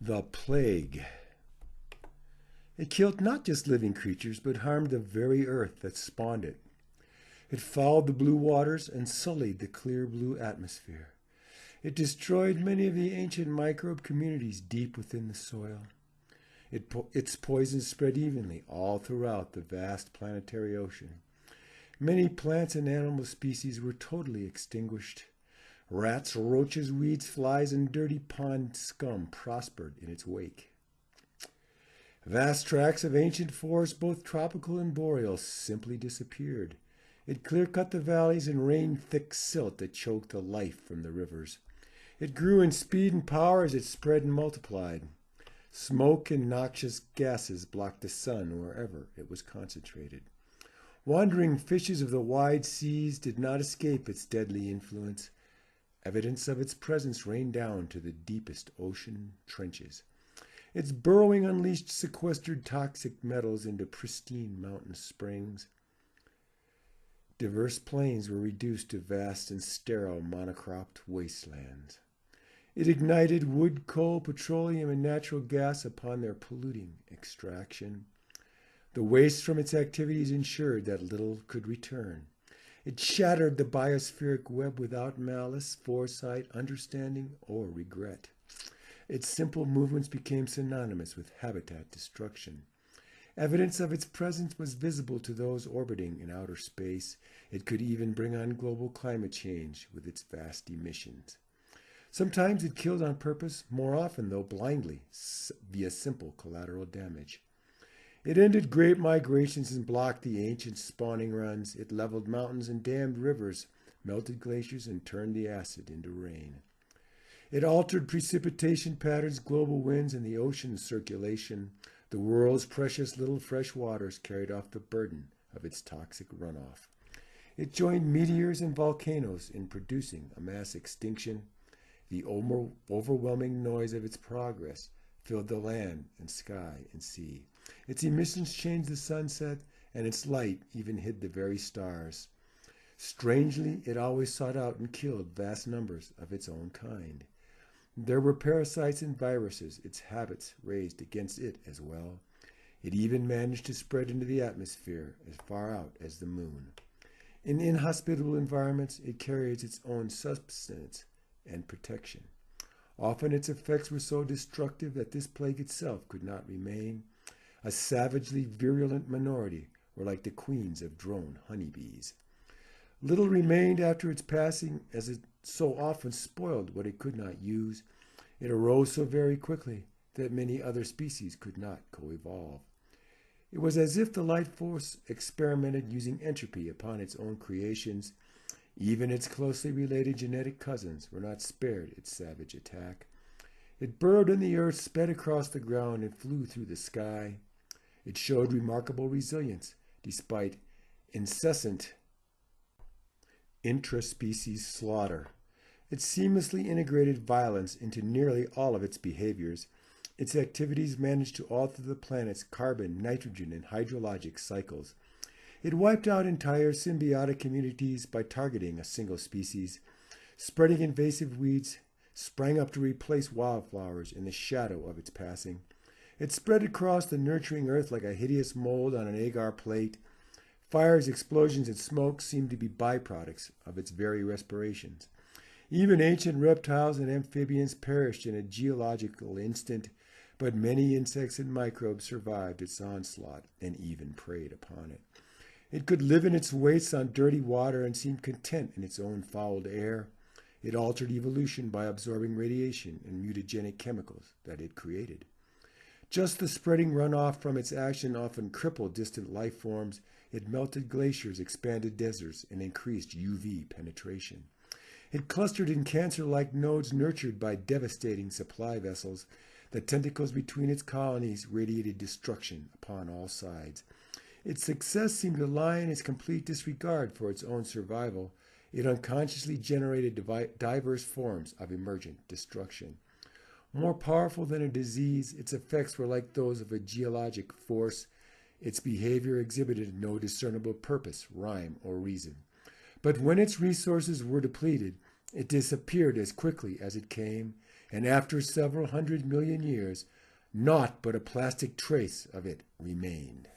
The plague. It killed not just living creatures, but harmed the very earth that spawned it. It fouled the blue waters and sullied the clear blue atmosphere. It destroyed many of the ancient microbe communities deep within the soil. Its poison spread evenly all throughout the vast planetary ocean. Many plants and animal species were totally extinguished. Rats, roaches, weeds, flies, and dirty pond scum prospered in its wake. Vast tracts of ancient forests, both tropical and boreal, simply disappeared. It clear-cut the valleys and rained thick silt that choked the life from the rivers. It grew in speed and power as it spread and multiplied. Smoke and noxious gases blocked the sun wherever it was concentrated. Wandering fishes of the wide seas did not escape its deadly influence. Evidence of its presence rained down to the deepest ocean trenches. Its burrowing unleashed sequestered toxic metals into pristine mountain springs. Diverse plains were reduced to vast and sterile monocropped wastelands. It ignited wood, coal, petroleum, and natural gas upon their polluting extraction. The waste from its activities ensured that little could return. It shattered the biospheric web without malice, foresight, understanding, or regret. Its simple movements became synonymous with habitat destruction. Evidence of its presence was visible to those orbiting in outer space. It could even bring on global climate change with its vast emissions. Sometimes it killed on purpose, more often, though, blindly, via simple collateral damage. It ended great migrations and blocked the ancient spawning runs. It leveled mountains and dammed rivers, melted glaciers, and turned the acid into rain. It altered precipitation patterns, global winds, and the ocean's circulation. The world's precious little fresh waters carried off the burden of its toxic runoff. It joined meteors and volcanoes in producing a mass extinction. The overwhelming noise of its progress filled the land and sky and sea. Its emissions changed the sunset, and its light even hid the very stars. Strangely, it always sought out and killed vast numbers of its own kind. There were parasites and viruses its habits raised against it as well. It even managed to spread into the atmosphere as far out as the moon. In inhospitable environments, it carries its own sustenance and protection. Often its effects were so destructive that this plague itself could not remain. A savagely virulent minority were like the queens of drone honeybees. Little remained after its passing, as it so often spoiled what it could not use. It arose so very quickly that many other species could not co-evolve. It was as if the life force experimented using entropy upon its own creations. Even its closely related genetic cousins were not spared its savage attack. It burrowed in the earth, sped across the ground, and flew through the sky. It showed remarkable resilience despite incessant intraspecies slaughter. It seamlessly integrated violence into nearly all of its behaviors. Its activities managed to alter the planet's carbon, nitrogen, and hydrologic cycles. It wiped out entire symbiotic communities by targeting a single species. Spreading invasive weeds sprang up to replace wildflowers in the shadow of its passing. It spread across the nurturing earth like a hideous mold on an agar plate. Fires, explosions, and smoke seemed to be byproducts of its very respirations. Even ancient reptiles and amphibians perished in a geological instant, but many insects and microbes survived its onslaught and even preyed upon it. It could live in its wastes on dirty water and seemed content in its own fouled air. It altered evolution by absorbing radiation and mutagenic chemicals that it created. Just the spreading runoff from its action often crippled distant life forms. It melted glaciers, expanded deserts, and increased UV penetration. It clustered in cancer-like nodes nurtured by devastating supply vessels. The tentacles between its colonies radiated destruction upon all sides. Its success seemed to lie in its complete disregard for its own survival. It unconsciously generated diverse forms of emergent destruction. More powerful than a disease, its effects were like those of a geologic force. Its behavior exhibited no discernible purpose, rhyme, or reason. But when its resources were depleted, it disappeared as quickly as it came. and after several 100 million years, naught but a plastic trace of it remained.